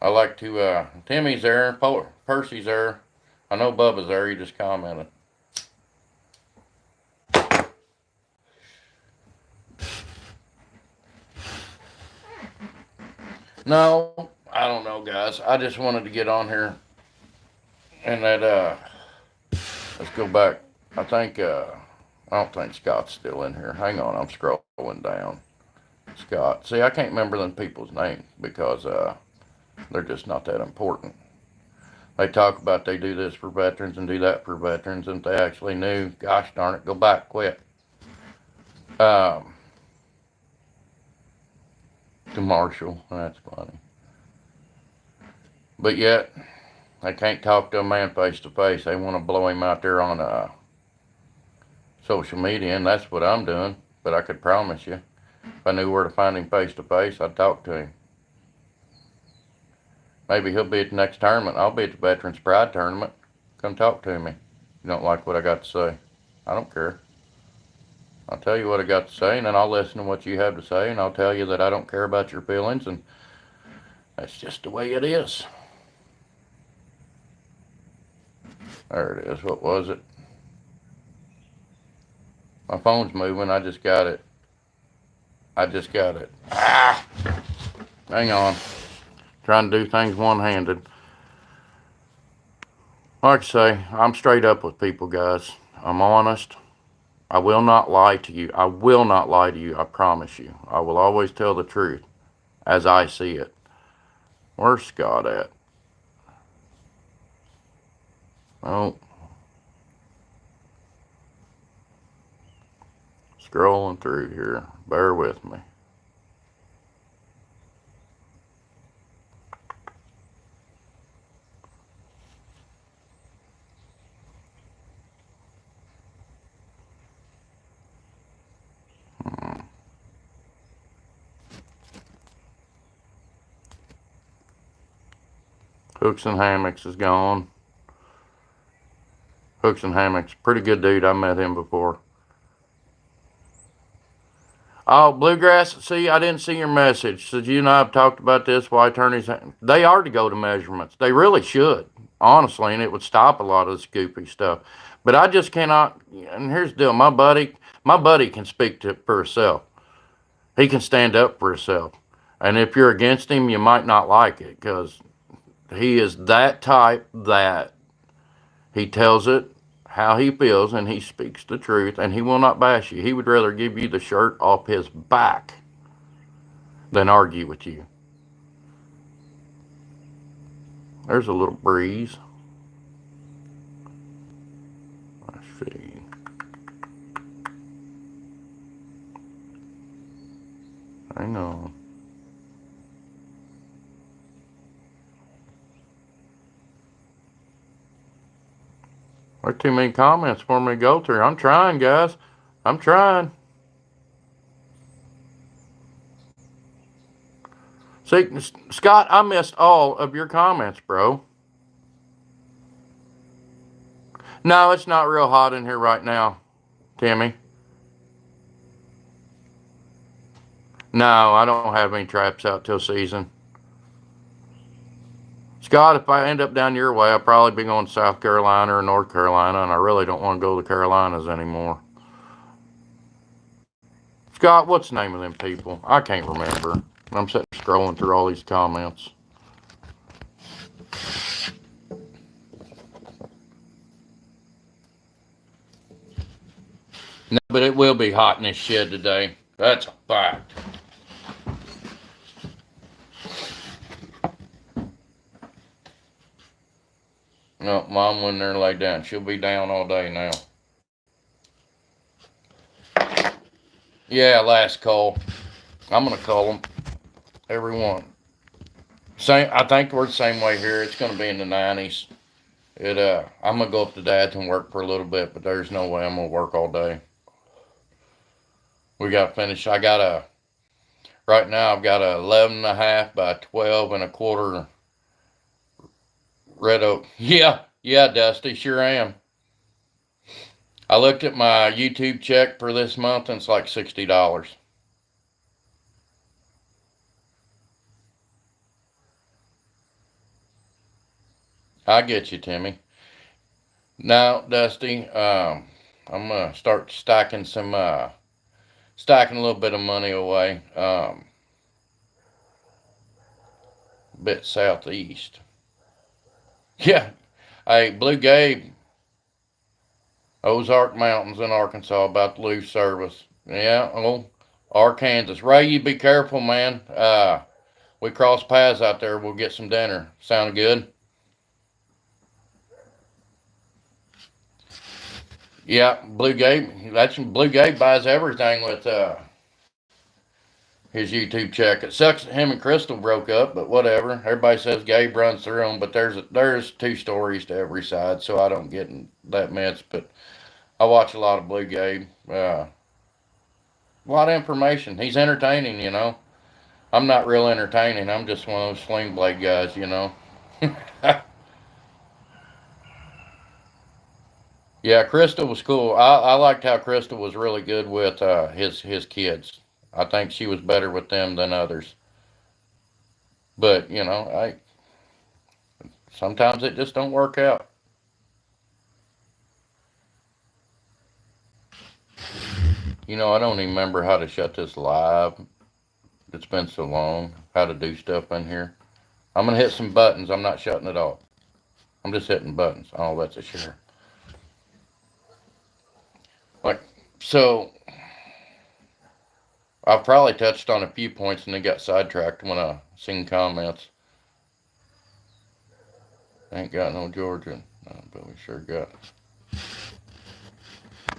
I like to, Timmy's there, Percy's there. I know Bubba's there, he just commented. No, I don't know, guys. I just wanted to get on here and let's go back. I don't think Scott's still in here. Hang on, I'm scrolling down. Scott. See, I can't remember them people's names because they're just not that important. They talk about they do this for veterans and do that for veterans, and if they actually knew, gosh darn it, go back, quit. To Marshall, that's funny. But yet, they can't talk to a man face to face. They want to blow him out there on social media, and that's what I'm doing. But I could promise you, if I knew where to find him face to face, I'd talk to him. Maybe he'll be at the next tournament. I'll be at the Veterans Pride tournament. Come talk to me. You don't like what I got to say? I don't care. I'll tell you what I got to say, and then I'll listen to what you have to say, and I'll tell you that I don't care about your feelings, and that's just the way it is. There it is. What was it? My phone's moving. I just got it. Ah! Hang on. Trying to do things one-handed. Like I say, I'm straight up with people, guys. I'm honest. I will not lie to you. I will not lie to you. I promise you. I will always tell the truth as I see it. Where's Scott at? Oh, scrolling through here. Bear with me. Hooks and Hammocks is gone. Hooks and Hammocks, pretty good dude. I met him before. Oh, Bluegrass, see, I didn't see your message. So you and I have talked about this, why attorneys, they are to go to measurements. They really should, honestly, and it would stop a lot of the scoopy stuff. But I just cannot, and here's the deal, my buddy can speak for himself. He can stand up for himself. And if you're against him, you might not like it, because he is that type that he tells it how he feels, and he speaks the truth, and he will not bash you. He would rather give you the shirt off his back than argue with you. There's a little breeze. Let's see. Hang on. There's too many comments for me to go through. I'm trying, guys. I'm trying. See, Scott, I missed all of your comments, bro. No, it's not real hot in here right now, Timmy. No, I don't have any traps out till season. Scott, if I end up down your way, I'll probably be going to South Carolina or North Carolina, and I really don't want to go to the Carolinas anymore. Scott, what's the name of them people? I can't remember. I'm sitting scrolling through all these comments. No, but it will be hot in this shed today. That's a fact. No, Mom went in there and laid down. She'll be down all day now. Yeah, last call. I'm gonna call them. Everyone. Same. I think we're the same way here. It's gonna be in the 90s. I'm gonna go up to Dad's and work for a little bit, but there's no way I'm gonna work all day. We got finished. Right now I've got a 11 and a half by 12 and a quarter red oak. Yeah, Dusty, sure am. I looked at my YouTube check for this month, and it's like $60. I get you, Timmy. Now, Dusty, I'm gonna start stacking a little bit of money away, a bit southeast. Yeah, hey, Blue Gabe, Ozark Mountains in Arkansas, about to lose service. Yeah, oh, Arkansas. Ray, you be careful, man. We cross paths out there. We'll get some dinner. Sound good? Yeah, Blue Gabe. That's Blue Gabe buys everything with his YouTube check. It sucks that him and Crystal broke up, but whatever. Everybody says Gabe runs through them, but there's two stories to every side, so I don't get in that mess. But I watch a lot of Blue Gabe. A lot of information. He's entertaining, you know. I'm not real entertaining. I'm just one of those sling blade guys, you know. Yeah, Crystal was cool. I liked how Crystal was really good with his kids. I think she was better with them than others. But you know, I sometimes it just don't work out. You know, I don't even remember how to shut this live. It's been so long. How to do stuff in here. I'm gonna hit some buttons. I'm not shutting it off. I'm just hitting buttons. Oh, that's a share. Like so, I've probably touched on a few points and then got sidetracked when I seen comments. Ain't got no Georgia. No, but we sure got.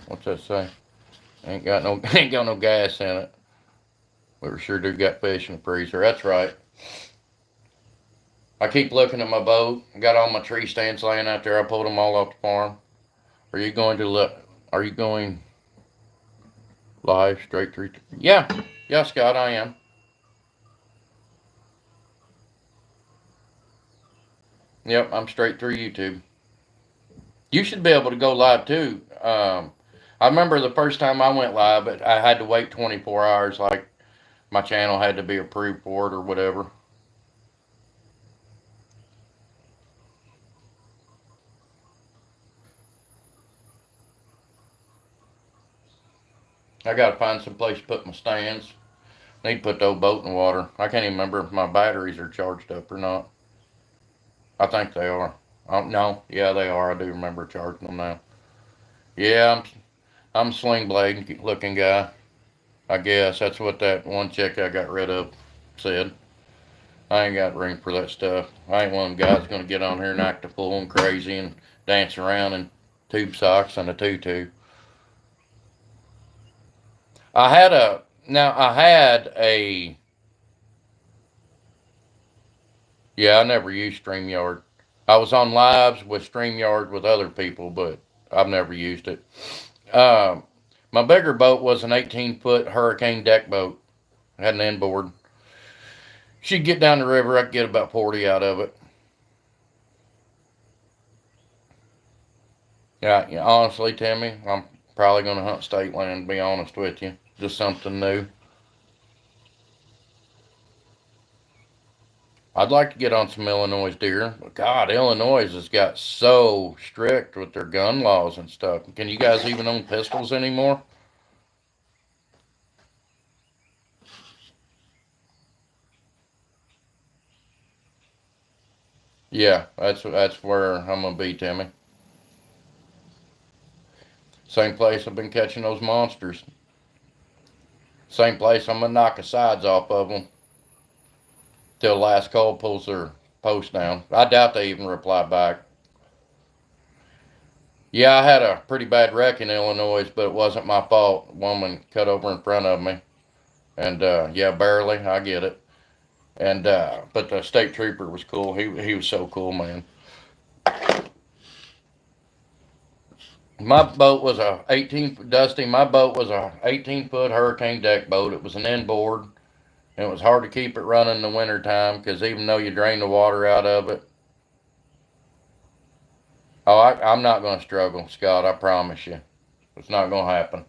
What's that say? Ain't got no ain't got no gas in it. But we sure do got fish in the freezer. That's right. I keep looking at my boat. Got all my tree stands laying out there. I pulled them all off the farm. Are you going to look? Are you going live straight through? Yeah, yeah, Scott, I am. Yep, I'm straight through YouTube. You should be able to go live too. I remember the first time I went live, but I had to wait 24 hours. Like my channel had to be approved for it or whatever. I gotta find some place to put my stands. Need to put the old boat in the water. I can't even remember if my batteries are charged up or not. I think they are. Oh no, yeah, they are. I do remember charging them now. Yeah, I'm a sling blade looking guy. I guess that's what that one chick I got rid of said. I ain't got room for that stuff. I ain't one of them guys gonna get on here and act a fool and crazy and dance around in tube socks and a tutu. I had a yeah, I never used StreamYard. I was on lives with StreamYard with other people, but I've never used it. Um, my bigger boat was an 18-foot hurricane deck boat. Had an inboard. She'd get down the river, I could get about 40 out of it. Yeah, yeah, honestly, Timmy, I'm probably going to hunt state land, to be honest with you. Just something new. I'd like to get on some Illinois deer. But God, Illinois has got so strict with their gun laws and stuff. Can you guys even own pistols anymore? Yeah, that's where I'm gonna be, Timmy. Same place I've been catching those monsters. Same place I'm gonna knock the sides off of them till the last call pulls their post down. I doubt they even reply back. Yeah, I had a pretty bad wreck in Illinois, but it wasn't my fault. A woman cut over in front of me, and yeah, barely. I get it. And but the state trooper was cool. He was so cool, man. My boat was a 18 Dusty. My boat was a 18-foot hurricane deck boat. It was an inboard, and it was hard to keep it running in the wintertime because even though you drain the water out of it, oh, I'm not going to struggle, Scott. I promise you, it's not going to happen.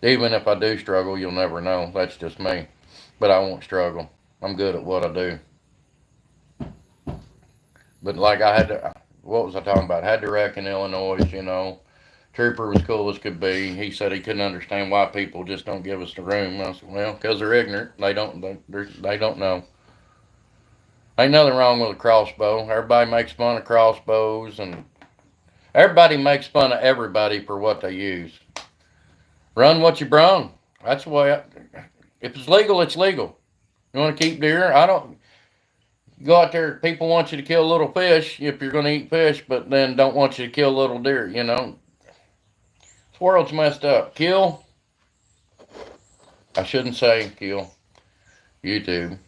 Even if I do struggle, you'll never know. That's just me. But I won't struggle. I'm good at what I do. But like I had to, what was I talking about? I had to wreck in Illinois, you know. Trooper was cool as could be. He said he couldn't understand why people just don't give us the room. I said, well, because they're ignorant. They don't know. Ain't nothing wrong with a crossbow. Everybody makes fun of crossbows, and everybody makes fun of everybody for what they use. Run what you brung. That's the way. If it's legal, it's legal. You want to keep deer? I don't go out there. People want you to kill little fish if you're going to eat fish, but then don't want you to kill little deer. You know, this world's messed up. Kill. I shouldn't say kill. YouTube.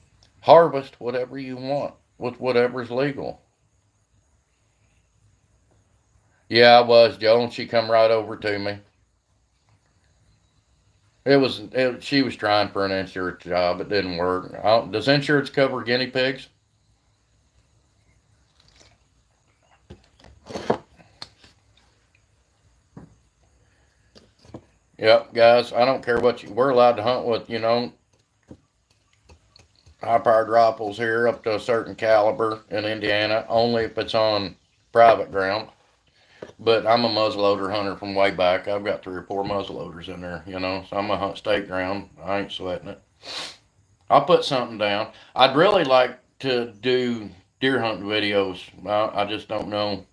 Harvest whatever you want with whatever's legal. Yeah, I was, Joe, and she come right over to me. She was trying for an insurance job. It didn't work. Does insurance cover guinea pigs? Yep, guys. I don't care what we're allowed to hunt with. High-powered rifles here up to a certain caliber in Indiana, only if it's on private ground. But I'm a muzzleloader hunter from way back. I've got 3 or 4 muzzleloaders in there, so I'm gonna hunt state ground. I ain't sweating it. I'll put something down. I'd really like to do deer hunting videos. I just don't know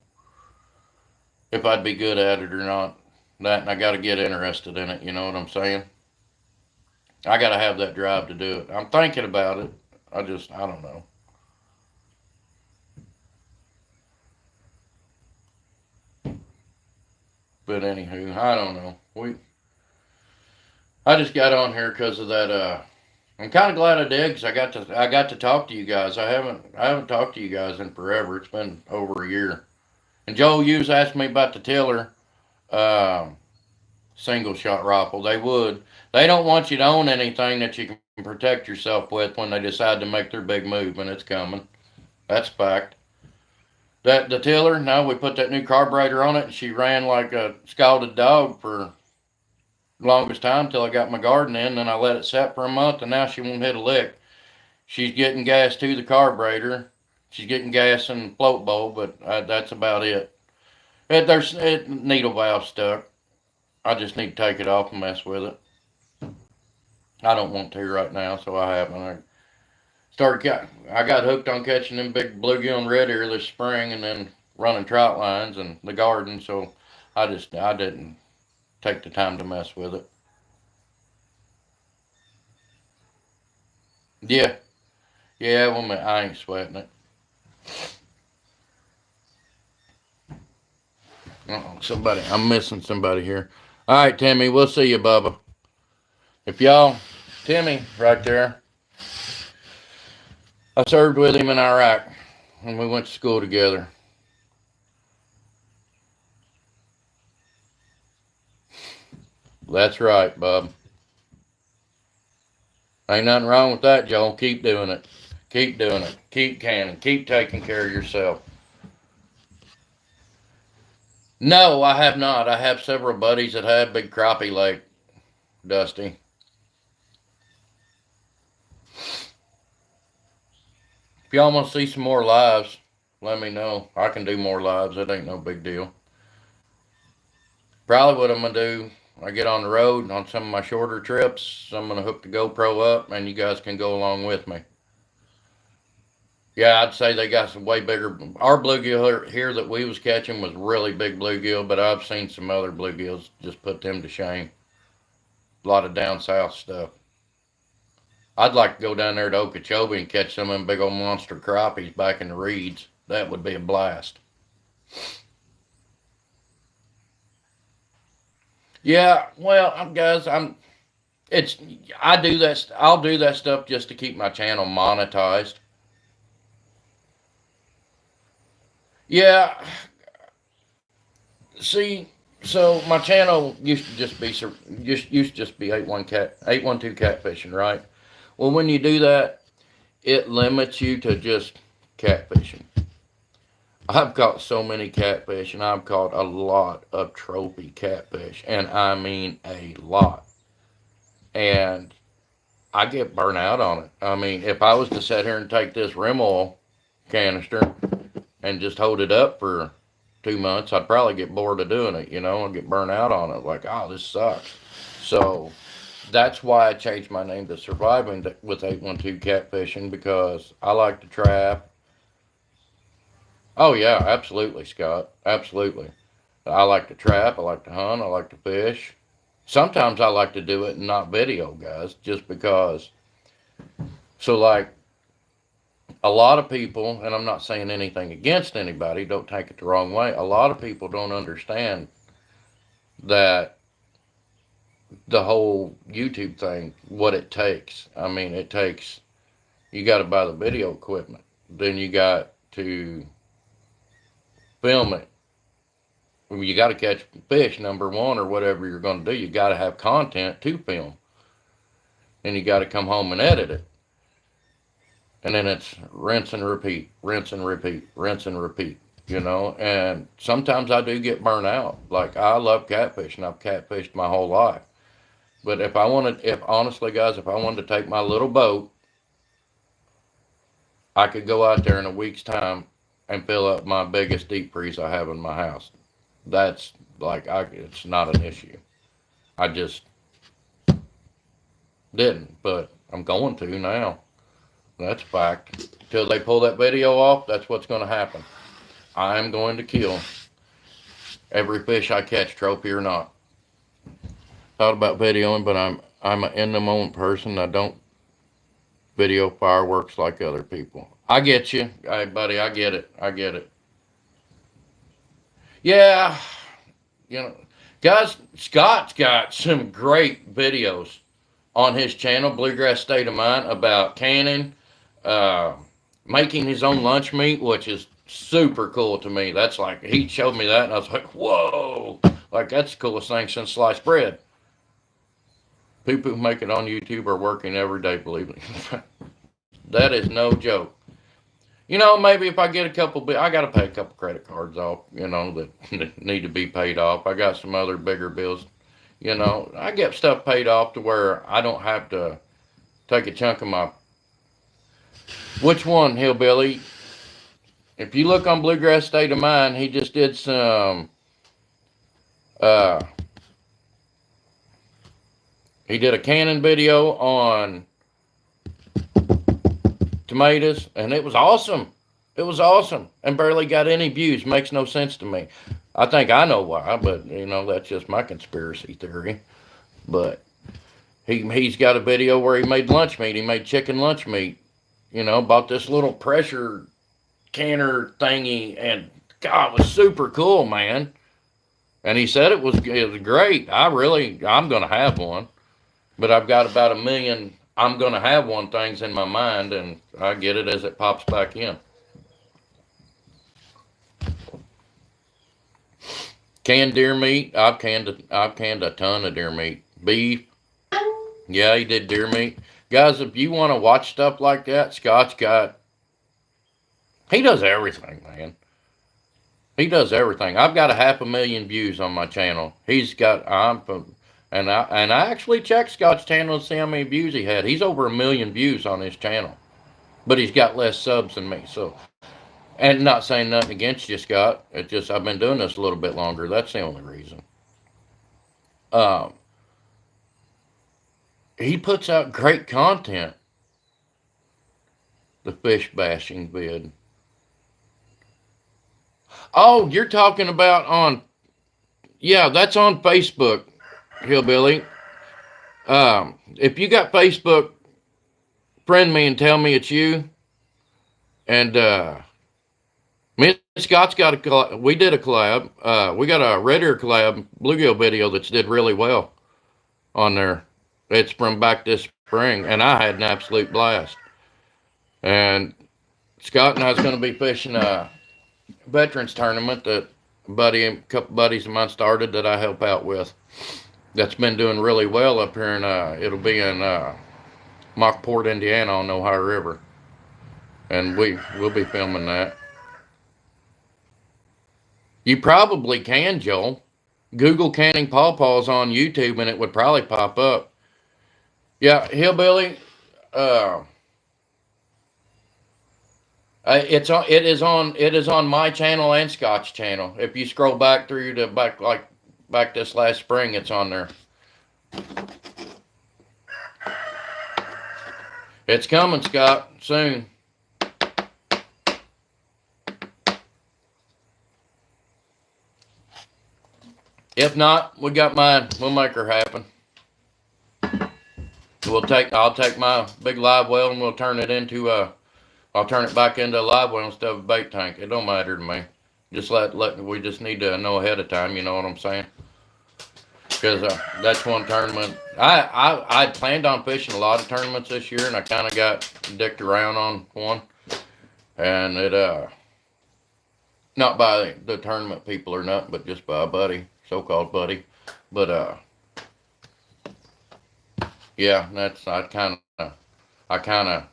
if I'd be good at it or not. That and I got to get interested in it. You know what I'm saying? I got to have that drive to do it. I'm thinking about it. I don't know. But anywho, I don't know. I just got on here because of that. I'm kind of glad I did because I got to talk to you guys. I haven't talked to you guys in forever. It's been over a year. And Joel Hughes asked me about the tiller um, single shot rifle. They don't want you to own anything that you can protect yourself with when they decide to make their big move, and it's coming. That's a fact. That the tiller, no, we put that new carburetor on it, and she ran like a scalded dog for the longest time till I got my garden in. Then I let it set for a month, and now she won't hit a lick. She's getting gas to the carburetor. She's getting gas in the float bowl, but that's about it. There's needle valve stuck. I just need to take it off and mess with it. I don't want to right now, so I haven't. I got hooked on catching them big bluegill and red ear this spring, and then running trout lines in the garden. So I didn't take the time to mess with it. Yeah, yeah. Well, I ain't sweating it. Somebody, I'm missing somebody here. All right, Timmy. We'll see you, Bubba. If y'all, Timmy, right there. I served with him in Iraq, and we went to school together. That's right, Bub. Ain't nothing wrong with that, Joel. Keep doing it. Keep doing it. Keep canning. Keep taking care of yourself. No, I have not. I have several buddies that have big crappie lake, Dusty. If y'all want to see some more lives, let me know. I can do more lives. It ain't no big deal. Probably what I'm gonna do. I get on the road on some of my shorter trips. I'm gonna hook the GoPro up, and you guys can go along with me. Yeah, I'd say they got some way bigger. Our bluegill here that we was catching was really big bluegill, but I've seen some other bluegills just put them to shame. A lot of down south stuff. I'd like to go down there to Okeechobee and catch some of them big old monster crappies back in the reeds. That would be a blast. Yeah, well, guys, it's I do that. I'll do that stuff just to keep my channel monetized. Yeah, see, so my channel used to just be 812 catfishing, right? Well, when you do that, it limits you to just catfishing. I've caught so many catfish, and I've caught a lot of trophy catfish, and I mean a lot. And I get burnt out on it. I mean, if I was to sit here and take this rim oil canister and just hold it up for 2 months, I'd probably get bored of doing it. I'd get burnt out on it. Like, oh, this sucks. So that's why I changed my name to Surviving with 812 Catfishing, because I like to trap. Oh yeah, absolutely, Scott. Absolutely. I like to trap. I like to hunt. I like to fish. Sometimes I like to do it and not video, guys, just because. So, like, a lot of people, and I'm not saying anything against anybody, don't take it the wrong way. A lot of people don't understand that the whole YouTube thing, what it takes. I mean, you got to buy the video equipment, then you got to film it, you got to catch fish, number one, or whatever you're going to do. You got to have content to film, and you got to come home and edit it. And then it's rinse and repeat, rinse and repeat, rinse and repeat, you know. And sometimes I do get burnt out. Like, I love catfishing. I've catfished my whole life. But if honestly, guys, if I wanted to take my little boat, I could go out there in a week's time and fill up my biggest deep freeze I have in my house. That's like, it's not an issue. I just didn't, but I'm going to now. That's fact. Till they pull that video off, that's what's going to happen. I'm going to kill every fish I catch, trophy or not. Thought about videoing, but I'm an in the moment person. I don't video fireworks like other people. I get you, hey buddy. I get it. I get it. Yeah, you know, guys. Scott's got some great videos on his channel, Bluegrass State of Mind, about canning, uh, making his own lunch meat, which is super cool to me. That's like, he showed me that, and I was like, whoa, like that's the coolest thing since sliced bread. People who make it on YouTube are working every day, believe me. That is no joke. You know, maybe if I get a couple, I got to pay a couple credit cards off, you know, that need to be paid off. I got some other bigger bills. You know, I get stuff paid off to where I don't have to take a chunk of my. Which one, Hillbilly? If you look on Bluegrass State of Mind, he just did some. Uh, he did a canning video on tomatoes, and it was awesome. It was awesome, and barely got any views. Makes no sense to me. I think I know why, but you know that's just my conspiracy theory. But he's got a video where he made lunch meat. He made chicken lunch meat. You know, bought this little pressure canner thingy, and God, it was super cool, man. And he said it was great. I'm gonna have one, but I've got about a million. I'm gonna have one things in my mind, and I get it as it pops back in. Canned deer meat. I've canned a ton of deer meat. Beef. Yeah, he did deer meat. Guys, if you want to watch stuff like that, Scott's got. He does everything, man. He does everything. I've got a 500,000 views on my channel. He's got. And I actually checked Scott's channel to see how many views he had. He's over 1 million views on his channel, but he's got less subs than me. So, and not saying nothing against you, Scott. It's just I've been doing this a little bit longer. That's the only reason. Um, he puts out great content. The fish bashing vid. Oh, you're talking about on. Yeah, that's on Facebook, Hillbilly. If you got Facebook, friend me and tell me it's you. And me and Scott's got a collab. We did a collab. We got a Red Ear collab bluegill video that's did really well on there. It's from back this spring, and I had an absolute blast. And Scott and I was going to be fishing a veterans tournament that a couple buddies of mine started that I help out with. That's been doing really well up here, and it'll be in Mockport, Indiana, on the Ohio River, and we'll be filming that. You probably can, Joel. Google canning pawpaws on YouTube, and it would probably pop up. Yeah, Hillbilly. It is on my channel and Scott's channel. If you scroll back through to back this last spring, it's on there. It's coming, Scott, soon. If not, we got mine. We'll make her happen. I'll take my big live well and we'll turn it into I'll turn it back into a live well instead of a bait tank. It don't matter to me. Just we just need to know ahead of time. You know what I'm saying? Because that's one tournament. I planned on fishing a lot of tournaments this year, and I kind of got dicked around on one, and Not by the tournament people or nothing, but just by a buddy, so-called buddy. But yeah, that's I kind of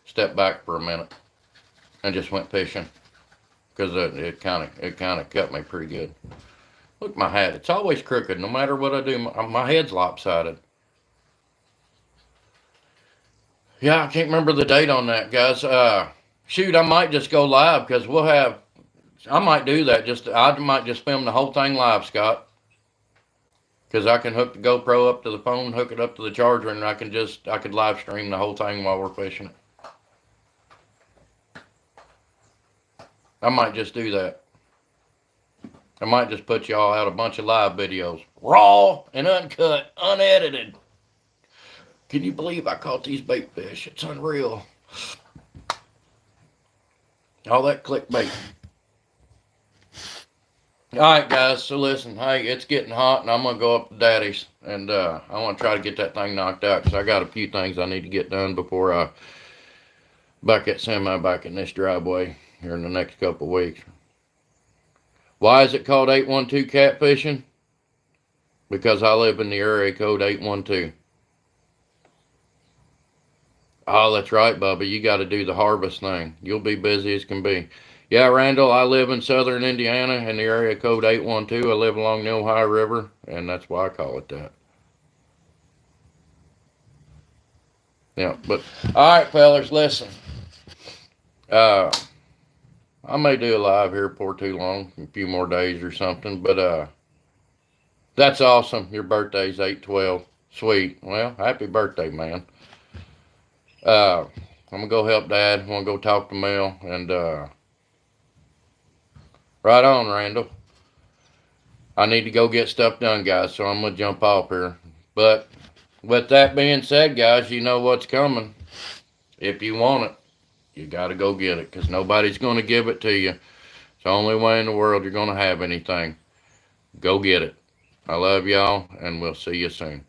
stepped back for a minute and just went fishing because it kind of cut me pretty good. Look, my hat, it's always crooked. No matter what I do, my head's lopsided. Yeah, I can't remember the date on that, guys. Shoot, I might just go live because we'll have. I might do that. I might just film the whole thing live, Scott, because I can hook the GoPro up to the phone, hook it up to the charger, and I could live stream the whole thing while we're fishing. I might just do that. I might just put y'all out a bunch of live videos, raw and uncut, unedited. Can you believe I caught these bait fish? It's unreal. All that clickbait. All right, guys. So listen, hey, it's getting hot, and I'm gonna go up to Daddy's, and I want to try to get that thing knocked out because I got a few things I need to get done before I back that semi back in this driveway here in the next couple of weeks. Why is it called 812 catfishing? Because I live in the area code 812. Oh, that's right, Bubba. You got to do the harvest thing. You'll be busy as can be. Yeah, Randall, I live in southern Indiana in the area code 812. I live along the Ohio River, and that's why I call it that. Yeah, but all right, fellas, listen. Uh, I may do a live here before too long, a few more days or something, but that's awesome. Your birthday's 8/12. Sweet. Well, happy birthday, man. I'm gonna go help Dad. I'm gonna go talk to Mel, and right on, Randall. I need to go get stuff done, guys, so I'm gonna jump off here. But with that being said, guys, you know what's coming. If you want it, you gotta go get it, because nobody's gonna give it to you. It's the only way in the world you're gonna have anything. Go get it. I love y'all, and we'll see you soon.